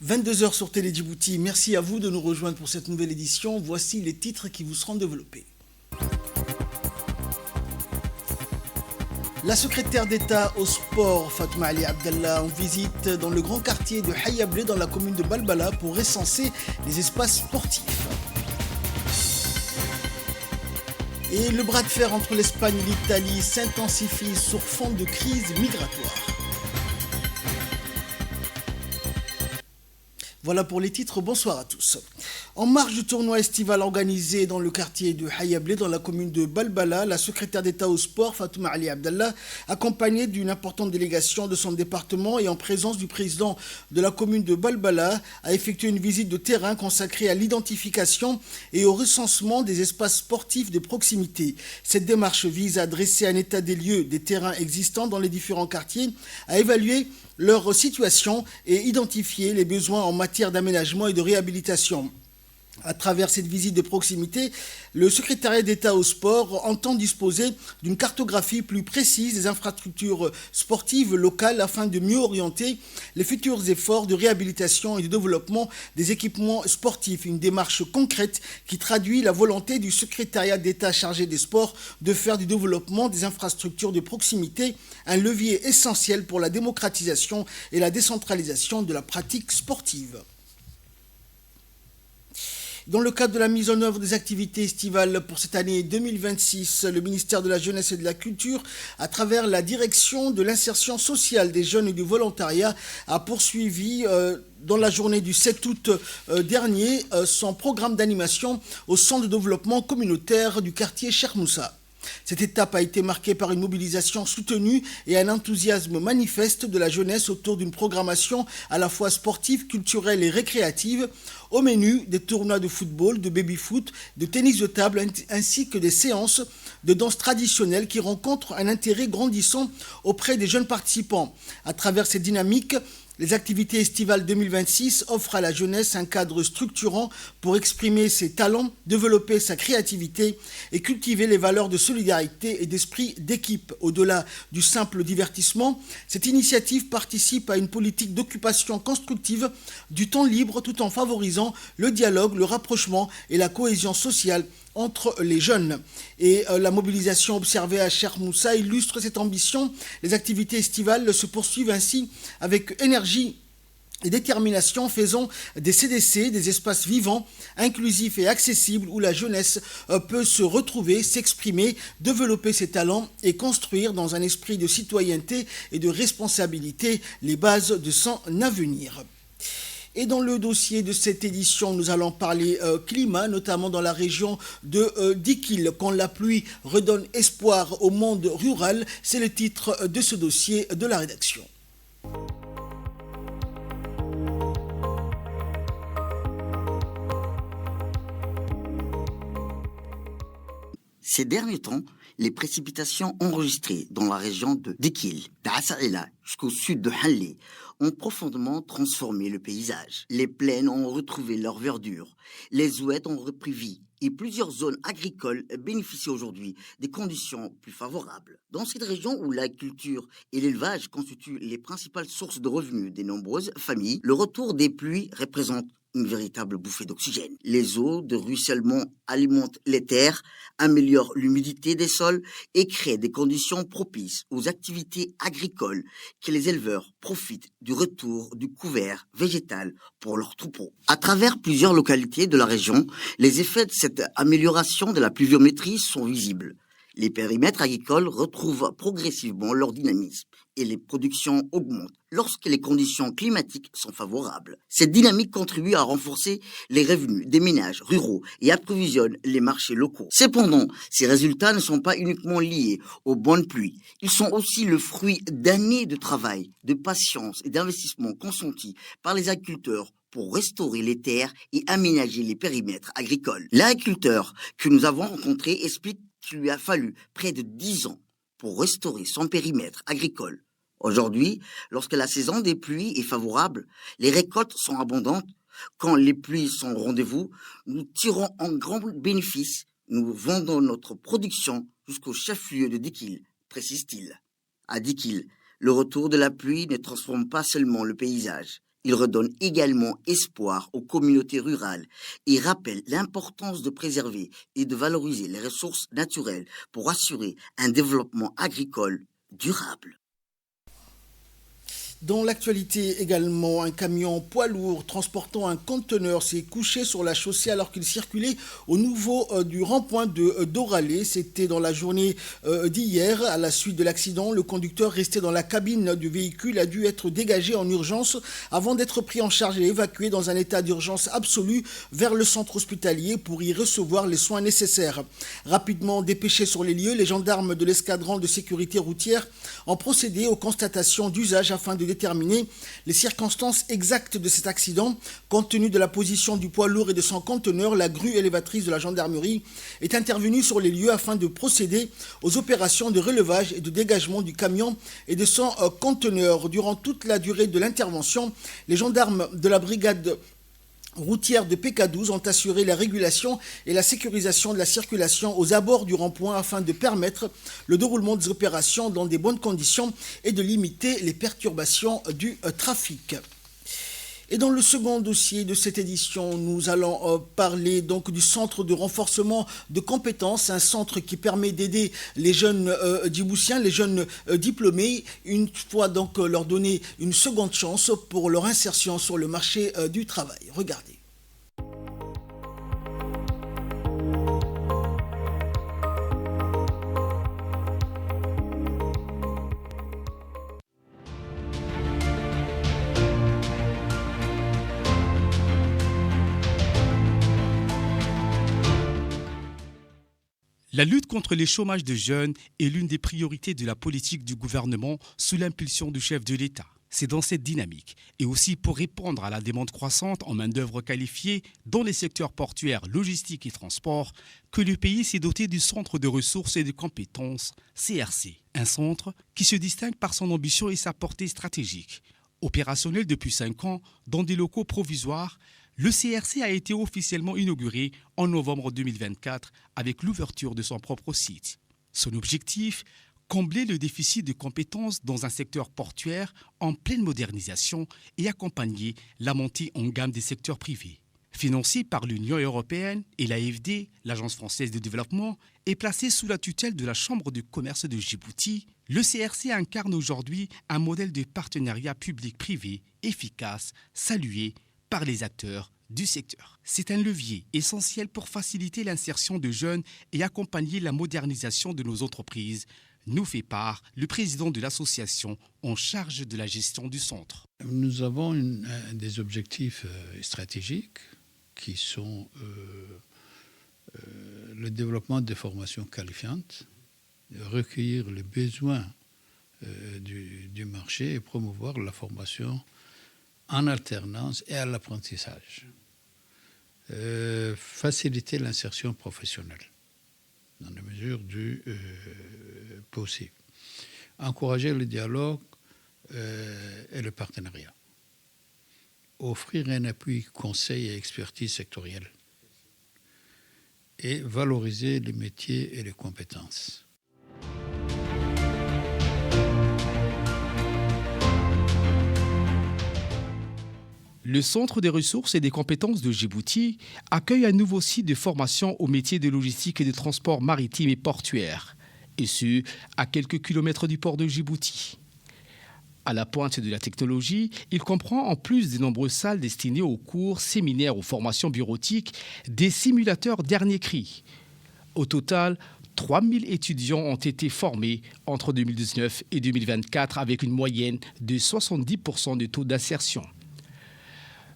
22 heures sur Télé Djibouti. Merci à vous de nous rejoindre pour cette nouvelle édition. Voici les titres qui vous seront développés. La secrétaire d'État au sport, Fatouma Ali Abdallah, en visite dans le grand quartier de Hayablé dans la commune de Balbala pour recenser les espaces sportifs. Et le bras de fer entre l'Espagne et l'Italie s'intensifie sur fond de crise migratoire. Voilà pour les titres, bonsoir à tous. En marge du tournoi estival organisé dans le quartier de Hayablé, dans la commune de Balbala, la secrétaire d'État au sport, Fatouma Ali Abdallah, accompagnée d'une importante délégation de son département et en présence du président de la commune de Balbala, a effectué une visite de terrain consacrée à l'identification et au recensement des espaces sportifs de proximité. Cette démarche vise à dresser un état des lieux des terrains existants dans les différents quartiers, à évaluer leur situation et identifier les besoins en matière d'aménagement et de réhabilitation. À travers cette visite de proximité, le secrétariat d'État au sport entend disposer d'une cartographie plus précise des infrastructures sportives locales afin de mieux orienter les futurs efforts de réhabilitation et de développement des équipements sportifs. Une démarche concrète qui traduit la volonté du secrétariat d'État chargé des sports de faire du développement des infrastructures de proximité un levier essentiel pour la démocratisation et la décentralisation de la pratique sportive. Dans le cadre de la mise en œuvre des activités estivales pour cette année 2026, le ministère de la Jeunesse et de la Culture, à travers la direction de l'insertion sociale des jeunes et du volontariat, a poursuivi dans la journée du 7 août dernier son programme d'animation au centre de développement communautaire du quartier Cheikh Moussa. Cette étape a été marquée par une mobilisation soutenue et un enthousiasme manifeste de la jeunesse autour d'une programmation à la fois sportive, culturelle et récréative. Au menu, des tournois de football, de baby-foot, de tennis de table ainsi que des séances de danse traditionnelle qui rencontrent un intérêt grandissant auprès des jeunes participants. À travers cette dynamique, les activités estivales 2026 offrent à la jeunesse un cadre structurant pour exprimer ses talents, développer sa créativité et cultiver les valeurs de solidarité et d'esprit d'équipe. Au-delà du simple divertissement, cette initiative participe à une politique d'occupation constructive du temps libre tout en favorisant le dialogue, le rapprochement et la cohésion sociale entre les jeunes. Et la mobilisation observée à Cheikh Moussa illustre cette ambition. Les activités estivales se poursuivent ainsi avec énergie et détermination, faisant des CDC des espaces vivants, inclusifs et accessibles où la jeunesse peut se retrouver, s'exprimer, développer ses talents et construire dans un esprit de citoyenneté et de responsabilité les bases de son avenir. Et dans le dossier de cette édition, nous allons parler climat, notamment dans la région de Dikil. Quand la pluie redonne espoir au monde rural, c'est le titre de ce dossier de la rédaction. Ces derniers temps, les précipitations enregistrées dans la région de Dikil, d'Assaïla jusqu'au sud de Hanlé, ont profondément transformé le paysage. Les plaines ont retrouvé leur verdure, les oueds ont repris vie et plusieurs zones agricoles bénéficient aujourd'hui des conditions plus favorables. Dans cette région où l'agriculture et l'élevage constituent les principales sources de revenus des nombreuses familles, le retour des pluies représente une véritable bouffée d'oxygène. Les eaux de ruissellement alimentent les terres, améliorent l'humidité des sols et créent des conditions propices aux activités agricoles que les éleveurs profitent du retour du couvert végétal pour leurs troupeaux. À travers plusieurs localités de la région, les effets de cette amélioration de la pluviométrie sont visibles. Les périmètres agricoles retrouvent progressivement leur dynamisme et les productions augmentent lorsque les conditions climatiques sont favorables. Cette dynamique contribue à renforcer les revenus des ménages ruraux et approvisionne les marchés locaux. Cependant, ces résultats ne sont pas uniquement liés aux bonnes pluies. Ils sont aussi le fruit d'années de travail, de patience et d'investissement consentis par les agriculteurs pour restaurer les terres et aménager les périmètres agricoles. L'agriculteur que nous avons rencontré explique qu'il lui a fallu près de 10 ans pour restaurer son périmètre agricole. Aujourd'hui, lorsque la saison des pluies est favorable, les récoltes sont abondantes. Quand les pluies sont au rendez-vous, nous tirons un grand bénéfice. Nous vendons notre production jusqu'au chef-lieu de Dikil, précise-t-il. À Dikil, le retour de la pluie ne transforme pas seulement le paysage, Il redonne également espoir aux communautés rurales et rappelle l'importance de préserver et de valoriser les ressources naturelles pour assurer un développement agricole durable. Dans l'actualité également, un camion poids lourd transportant un conteneur s'est couché sur la chaussée alors qu'il circulait au niveau du rond-point de Doralé. C'était dans la journée d'hier. À la suite de l'accident, le conducteur resté dans la cabine du véhicule a dû être dégagé en urgence avant d'être pris en charge et évacué dans un état d'urgence absolu vers le centre hospitalier pour y recevoir les soins nécessaires. Rapidement dépêchés sur les lieux, les gendarmes de l'escadron de sécurité routière ont procédé aux constatations d'usage afin de déterminer les circonstances exactes de cet accident. Compte tenu de la position du poids lourd et de son conteneur, la grue élévatrice de la gendarmerie est intervenue sur les lieux afin de procéder aux opérations de relevage et de dégagement du camion et de son conteneur. Durant toute la durée de l'intervention, les gendarmes de la brigade routière de PK12 ont assuré la régulation et la sécurisation de la circulation aux abords du rond-point afin de permettre le déroulement des opérations dans des bonnes conditions et de limiter les perturbations du trafic. Et dans le second dossier de cette édition, nous allons parler donc du centre de renforcement de compétences, un centre qui permet d'aider les jeunes djiboutiens, les jeunes diplômés, une fois donc leur donner une seconde chance pour leur insertion sur le marché du travail. Regardez. La lutte contre le chômage de jeunes est l'une des priorités de la politique du gouvernement sous l'impulsion du chef de l'État. C'est dans cette dynamique, et aussi pour répondre à la demande croissante en main-d'œuvre qualifiée dans les secteurs portuaires, logistiques et transports, que le pays s'est doté du Centre de ressources et de compétences, CRC. Un centre qui se distingue par son ambition et sa portée stratégique. Opérationnel depuis 5 ans, dans des locaux provisoires, le CRC a été officiellement inauguré en novembre 2024 avec l'ouverture de son propre site. Son objectif, combler le déficit de compétences dans un secteur portuaire en pleine modernisation et accompagner la montée en gamme des secteurs privés. Financé par l'Union européenne et l'AFD, l'Agence française de développement, et placé sous la tutelle de la Chambre de commerce de Djibouti, le CRC incarne aujourd'hui un modèle de partenariat public-privé efficace, salué par les acteurs du secteur. C'est un levier essentiel pour faciliter l'insertion de jeunes et accompagner la modernisation de nos entreprises, nous fait part le président de l'association en charge de la gestion du centre. Nous avons des objectifs stratégiques qui sont le développement des formations qualifiantes, recueillir les besoins du marché et promouvoir la formation en alternance et à l'apprentissage. Faciliter l'insertion professionnelle dans la mesure du possible. Encourager le dialogue et le partenariat. Offrir un appui conseil et expertise sectorielle. Et valoriser les métiers et les compétences. Le Centre des ressources et des compétences de Djibouti accueille un nouveau site de formation aux métiers de logistique et de transport maritime et portuaire, et ce, à quelques kilomètres du port de Djibouti. À la pointe de la technologie, il comprend, en plus des nombreuses salles destinées aux cours, séminaires ou formations bureautiques, des simulateurs dernier cri. Au total, 3000 étudiants ont été formés entre 2019 et 2024 avec une moyenne de 70% de taux d'insertion.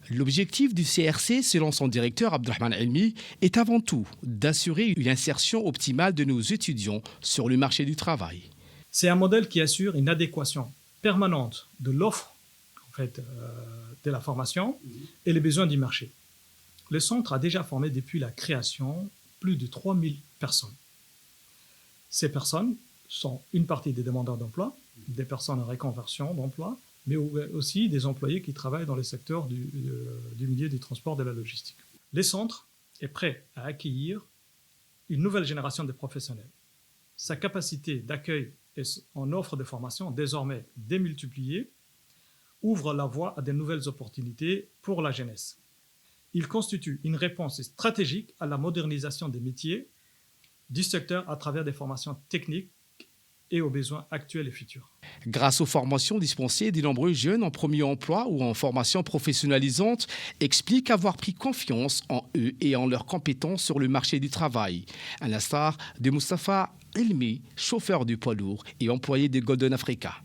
L'objectif du CRC, selon son directeur Abdelrahman Elmi, est avant tout d'assurer une insertion optimale de nos étudiants sur le marché du travail. C'est un modèle qui assure une adéquation permanente de l'offre de la formation et les besoins du marché. Le centre a déjà formé depuis la création plus de 3000 personnes. Ces personnes sont une partie des demandeurs d'emploi, des personnes en reconversion d'emploi, mais aussi des employés qui travaillent dans les secteurs du milieu du transport et de la logistique. Le centre est prêt à accueillir une nouvelle génération de professionnels. Sa capacité d'accueil en offre de formation désormais démultipliée ouvre la voie à de nouvelles opportunités pour la jeunesse. Il constitue une réponse stratégique à la modernisation des métiers du secteur à travers des formations techniques et aux besoins actuels et futurs. Grâce aux formations dispensées, de nombreux jeunes en premier emploi ou en formation professionnalisante expliquent avoir pris confiance en eux et en leurs compétences sur le marché du travail. À l'instar de Moustapha Elmi, chauffeur du poids lourd et employé de Golden Africa.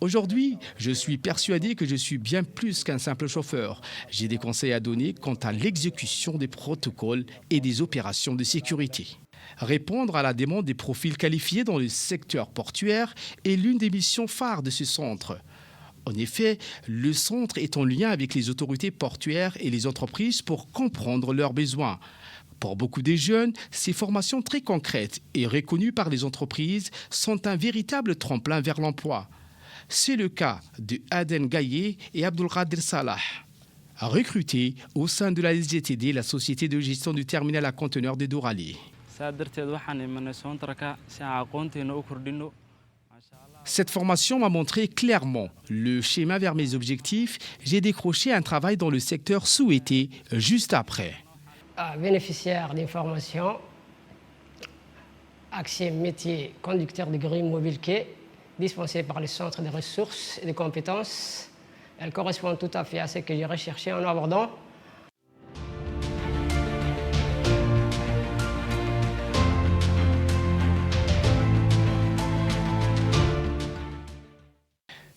Aujourd'hui, je suis persuadé que je suis bien plus qu'un simple chauffeur. J'ai des conseils à donner quant à l'exécution des protocoles et des opérations de sécurité. Répondre à la demande des profils qualifiés dans le secteur portuaire est l'une des missions phares de ce centre. En effet, le centre est en lien avec les autorités portuaires et les entreprises pour comprendre leurs besoins. Pour beaucoup de jeunes, ces formations très concrètes et reconnues par les entreprises sont un véritable tremplin vers l'emploi. C'est le cas de Aden Gaye et Abdulkader Salah, recrutés au sein de la SGTD, la société de gestion du terminal à conteneurs de Dourali. Cette formation m'a montré clairement le schéma vers mes objectifs. J'ai décroché un travail dans le secteur souhaité juste après. Bénéficiaire d'une formation, accès métier conducteur de grue mobile quai, dispensée par le Centre des ressources et des compétences. Elle correspond tout à fait à ce que j'ai recherché en abordant.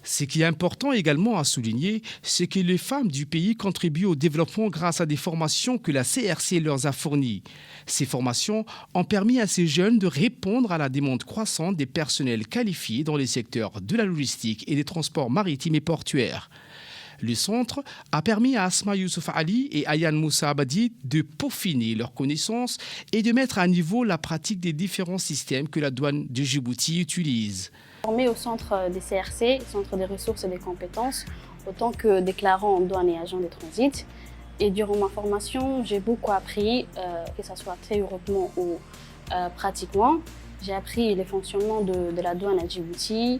Ce qui est important également à souligner, c'est que les femmes du pays contribuent au développement grâce à des formations que la CRC leur a fournies. Ces formations ont permis à ces jeunes de répondre à la demande croissante des personnels qualifiés dans les secteurs de la logistique et des transports maritimes et portuaires. Le centre a permis à Asma Youssouf Ali et Ayane Moussa Abadi de peaufiner leurs connaissances et de mettre à niveau la pratique des différents systèmes que la douane de Djibouti utilise. Formée au centre des CRC, Centre des ressources et des compétences, autant que déclarant en douane et agent de transit. Et durant ma formation, j'ai beaucoup appris, que ce soit théoriquement ou pratiquement. J'ai appris les fonctionnements de la douane à Djibouti,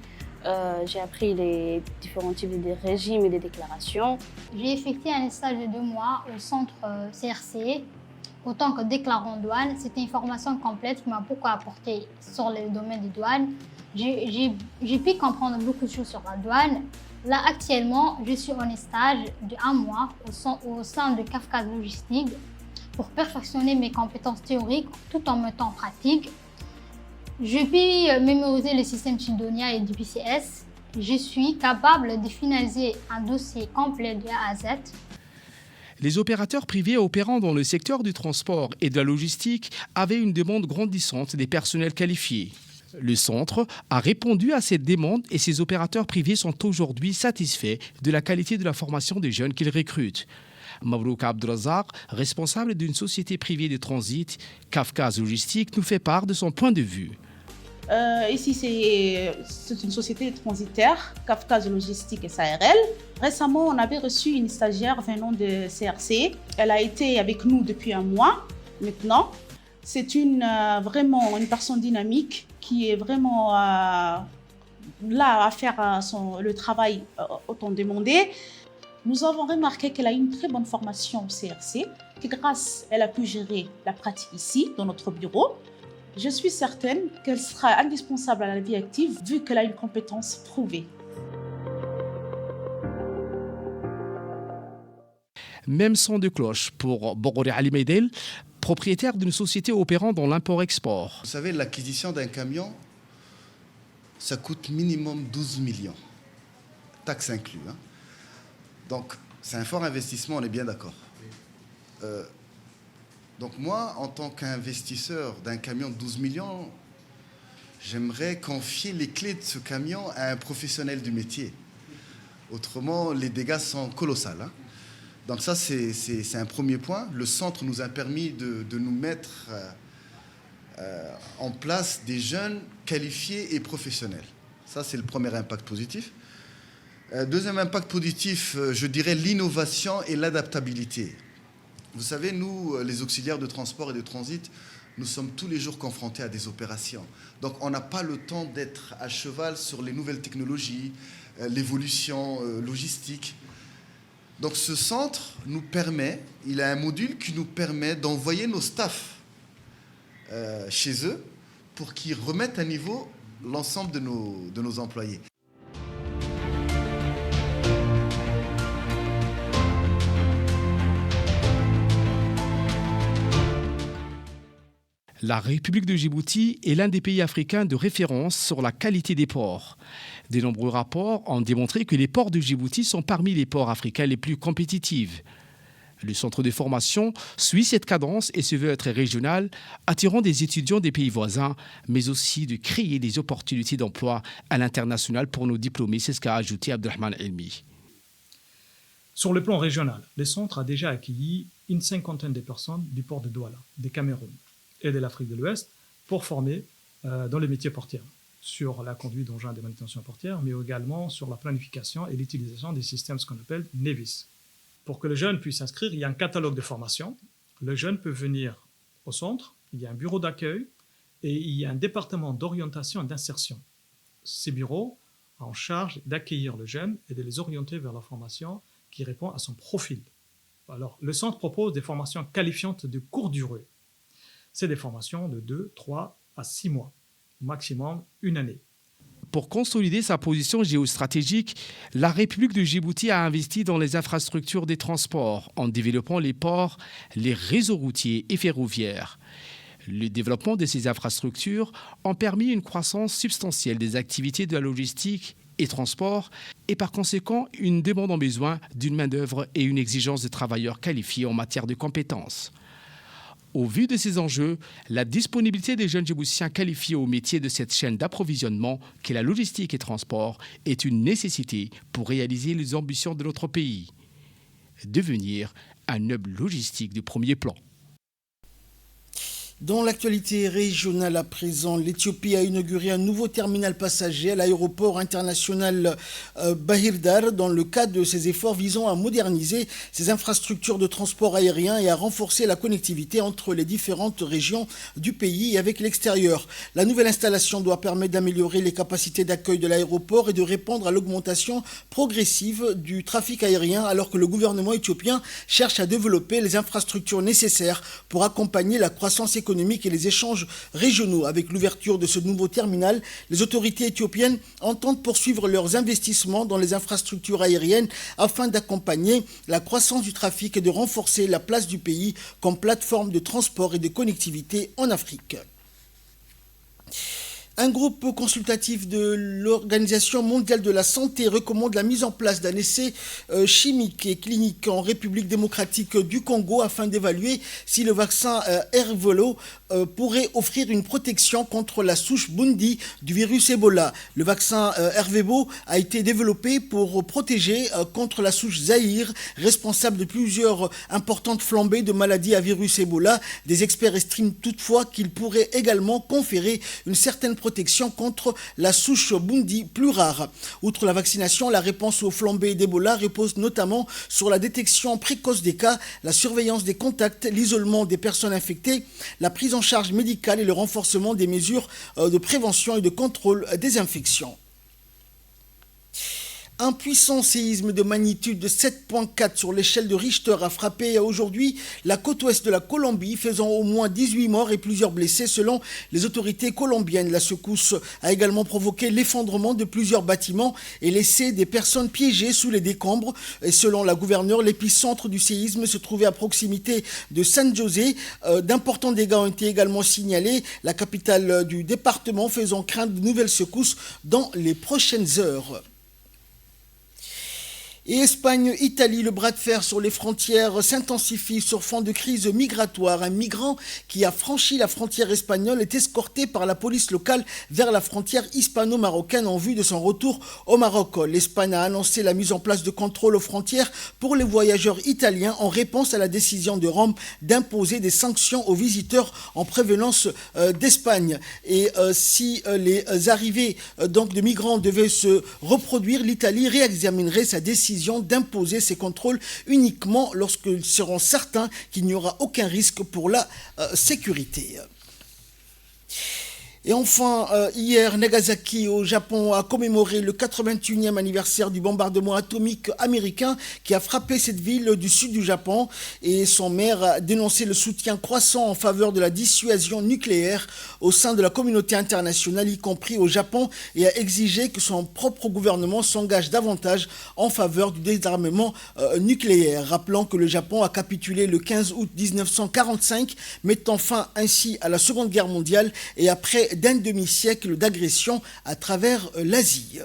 j'ai appris les différents types de régimes et des déclarations. J'ai effectué un stage de 2 mois au centre CRC. Autant que déclarant en douane, c'était une formation complète qui m'a beaucoup apporté sur le domaine des douanes. J'ai pu comprendre beaucoup de choses sur la douane. Là, actuellement, je suis en stage de 1 mois au sein de Kafka Logistique pour perfectionner mes compétences théoriques tout en mettant en pratique. Je peux mémoriser le système Sidonia et du PCS. Je suis capable de finaliser un dossier complet de A à Z. Les opérateurs privés opérant dans le secteur du transport et de la logistique avaient une demande grandissante des personnels qualifiés. Le centre a répondu à cette demande et ces opérateurs privés sont aujourd'hui satisfaits de la qualité de la formation des jeunes qu'ils recrutent. Mabrouk Abdrazak, responsable d'une société privée de transit, Kafka Logistique, nous fait part de son point de vue. Ici, c'est une société transitaire, Kafka Logistique SARL. Récemment, on avait reçu une stagiaire venant de CRC. Elle a été avec nous depuis 1 mois maintenant. C'est vraiment une personne dynamique qui est vraiment là à faire le travail autant demandé. Nous avons remarqué qu'elle a une très bonne formation au CRC, que grâce elle a pu gérer la pratique ici, dans notre bureau. Je suis certaine qu'elle sera indispensable à la vie active vu qu'elle a une compétence prouvée. Même son de cloche pour Boghori Ali Meidel, propriétaire d'une société opérant dans l'import-export. Vous savez, l'acquisition d'un camion, ça coûte minimum 12 millions, taxes inclus. Donc, c'est un fort investissement, on est bien d'accord. Donc moi, en tant qu'investisseur d'un camion de 12 millions, j'aimerais confier les clés de ce camion à un professionnel du métier. Autrement, les dégâts sont colossaux. Donc ça, c'est un premier point. Le centre nous a permis de nous mettre en place des jeunes qualifiés et professionnels. Ça, c'est le premier impact positif. Deuxième impact positif, je dirais l'innovation et l'adaptabilité. Vous savez, nous, les auxiliaires de transport et de transit, nous sommes tous les jours confrontés à des opérations. Donc on n'a pas le temps d'être à cheval sur les nouvelles technologies, l'évolution logistique. Donc ce centre nous permet, il a un module qui nous permet d'envoyer nos staffs chez eux pour qu'ils remettent à niveau l'ensemble de nos employés. La République de Djibouti est l'un des pays africains de référence sur la qualité des ports. De nombreux rapports ont démontré que les ports de Djibouti sont parmi les ports africains les plus compétitifs. Le centre de formation suit cette cadence et se veut être régional, attirant des étudiants des pays voisins, mais aussi de créer des opportunités d'emploi à l'international pour nos diplômés. C'est ce qu'a ajouté Abdelrahman Elmi. Sur le plan régional, le centre a déjà accueilli une cinquantaine de personnes du port de Douala, des Cameroun et de l'Afrique de l'Ouest pour former dans les métiers portiers, sur la conduite d'engins de manutention portière, mais également sur la planification et l'utilisation des systèmes, ce qu'on appelle NEVIS. Pour que le jeune puisse s'inscrire, il y a un catalogue de formation. Le jeune peut venir au centre, il y a un bureau d'accueil et il y a un département d'orientation et d'insertion. Ces bureaux ont en charge d'accueillir le jeune et de les orienter vers la formation qui répond à son profil. Alors, le centre propose des formations qualifiantes de courte durée. C'est des formations de 2, 3 à 6 mois, maximum une année. Pour consolider sa position géostratégique, la République de Djibouti a investi dans les infrastructures des transports en développant les ports, les réseaux routiers et ferroviaires. Le développement de ces infrastructures a permis une croissance substantielle des activités de la logistique et transport et par conséquent une demande en besoin d'une main-d'œuvre et une exigence de travailleurs qualifiés en matière de compétences. Au vu de ces enjeux, la disponibilité des jeunes Djiboutiens qualifiés au métier de cette chaîne d'approvisionnement qu'est la logistique et transport est une nécessité pour réaliser les ambitions de notre pays. Devenir un hub logistique de premier plan. Dans l'actualité régionale à présent, l'Éthiopie a inauguré un nouveau terminal passager à l'aéroport international Bahir Dar dans le cadre de ses efforts visant à moderniser ses infrastructures de transport aérien et à renforcer la connectivité entre les différentes régions du pays et avec l'extérieur. La nouvelle installation doit permettre d'améliorer les capacités d'accueil de l'aéroport et de répondre à l'augmentation progressive du trafic aérien alors que le gouvernement éthiopien cherche à développer les infrastructures nécessaires pour accompagner la croissance économique et les échanges régionaux. Avec l'ouverture de ce nouveau terminal, les autorités éthiopiennes entendent poursuivre leurs investissements dans les infrastructures aériennes afin d'accompagner la croissance du trafic et de renforcer la place du pays comme plateforme de transport et de connectivité en Afrique. Un groupe consultatif de l'Organisation mondiale de la santé recommande la mise en place d'un essai chimique et clinique en République démocratique du Congo afin d'évaluer si le vaccin Ervelo pourrait offrir une protection contre la souche Bundi du virus Ebola. Le vaccin Ervebo a été développé pour protéger contre la souche Zaïre, responsable de plusieurs importantes flambées de maladies à virus Ebola. Des experts estiment toutefois qu'il pourrait également conférer une certaine protection contre la souche Bundi plus rare. Outre la vaccination, la réponse aux flambées d'Ebola repose notamment sur la détection précoce des cas, la surveillance des contacts, l'isolement des personnes infectées, la prise en charge médicale et le renforcement des mesures de prévention et de contrôle des infections. Un puissant séisme de magnitude de 7,4 sur l'échelle de Richter a frappé aujourd'hui la côte ouest de la Colombie, faisant au moins 18 morts et plusieurs blessés selon les autorités colombiennes. La secousse a également provoqué l'effondrement de plusieurs bâtiments et laissé des personnes piégées sous les décombres. Et selon la gouverneure, l'épicentre du séisme se trouvait à proximité de San José. D'importants dégâts ont été également signalés, la capitale du département faisant craindre de nouvelles secousses dans les prochaines heures. Et Espagne-Italie, le bras de fer sur les frontières s'intensifie sur fond de crise migratoire. Un migrant qui a franchi la frontière espagnole est escorté par la police locale vers la frontière hispano-marocaine en vue de son retour au Maroc. L'Espagne a annoncé la mise en place de contrôles aux frontières pour les voyageurs italiens en réponse à la décision de Rome d'imposer des sanctions aux visiteurs en prévenance d'Espagne. Et si les arrivées donc de migrants devaient se reproduire, l'Italie réexaminerait sa décision d'imposer ces contrôles uniquement lorsqu'ils seront certains qu'il n'y aura aucun risque pour la sécurité. Et enfin, hier, Nagasaki, au Japon, a commémoré le 81e anniversaire du bombardement atomique américain qui a frappé cette ville du sud du Japon. Et son maire a dénoncé le soutien croissant en faveur de la dissuasion nucléaire au sein de la communauté internationale, y compris au Japon, et a exigé que son propre gouvernement s'engage davantage en faveur du désarmement nucléaire. Rappelant que le Japon a capitulé le 15 août 1945, mettant fin ainsi à la Seconde Guerre mondiale et après d'un demi-siècle d'agression à travers l'Asie.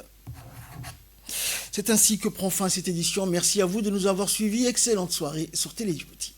C'est ainsi que prend fin cette édition. Merci à vous de nous avoir suivis. Excellente soirée sur Télé Djibouti.